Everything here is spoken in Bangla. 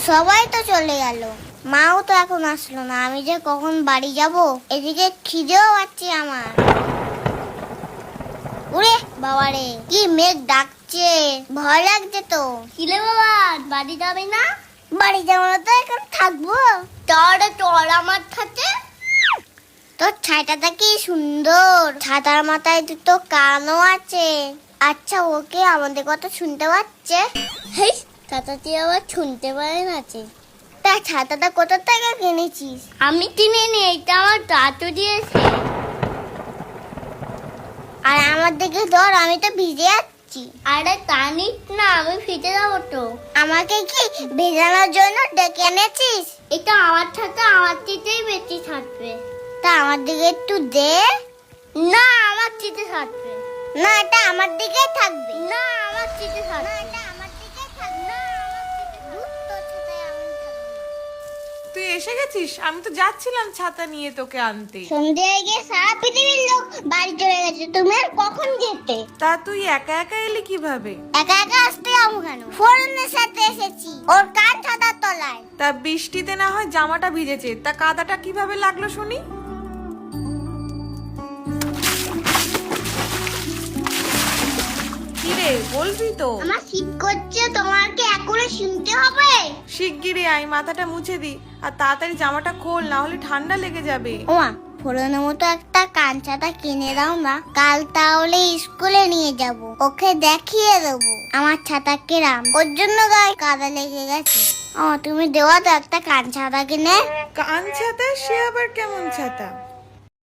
সবাই তো চলে গেল, মাও তো এখন আসলো না। আমি যে কখন বাড়ি যাব, এদিকে খিদেও পাচ্ছে আমার। ওরে বাবারে, কি মেঘ ডাকছে, ভয় লাগছে তো। কিলে বাবা, বাড়ি যাবে না? বাড়ি যাবো না তো এখন থাকবো। চল আমার সাথে। তোর ছাতাটা কি সুন্দর, ছাতার মাথায় দুটো কানও আছে। আচ্ছা, ওকে আমাদের কথা শুনতে পাচ্ছে? হেই, ছাতাটি আবার শুনতে পারে না। তা ছাতাটা কোথা থেকে কিনেছিস? আমি কিনিনি, এটা আমার দাদু দিয়েছে। আর আমার দিকে ধর, আমি তো ভিজে যাচ্ছি। আরে কানিস না, আমি ভিজে যাবো তো। আমাকে কি ভেজানোর জন্য ডেকে এনেছিস? এটা আমার ছাতা, আমার চিতেই বেশি থাকবে। তা আমার দিকে একটু দে। না, আমার চিতে থাকবে না, এটা আমার দিকে থাকবে না, আমার চিতে থাকবে না, এটা আমার দিকে থাকবে না, তোর ছাতায় আমি থাকবো। তুই এসে গেছিস? আমি তো যাচ্ছিলাম ছাতা নিয়ে তোকে আনতে। সন্ধ্যে হয়ে গিয়ে সারা পৃথিবীর লোক বাড়ি চলে গেছে, তুমি আর কখন যেতে? তা তুই একা একা এলি কিভাবে? একা একা আসতে যাবো কেন? ফোরনের সাথে এসেছি, ওর কান ছাতার তলায়। তা বৃষ্টিতে না হয় জামাটা ভিজেছে, তা কাদাটা কিভাবে লাগলো শুনি? কিরে, বলবি তো? আমার শীত করছে, তোমাকে এখনো শুনতে হবে? শিগগিরই আয়, মাথাটা মুছে দি, আর তাড়াতাড়ি জামাটা খোল, না হলে ঠান্ডা লেগে যাবে। ওমা, ফোরনের মতো একটা কান ছাতা কিনে দাও না, কাল তাহলে স্কুলে নিয়ে যাব, ওকে দেখিয়ে দেবো আমার ছাতা কিরাম। ওর জন্য গায়ে কাদা লেগে গেছে। তুমি দেওয়া তো একটা কান ছাতা কিনে। কান ছাতা? সে আবার কেমন ছাতা?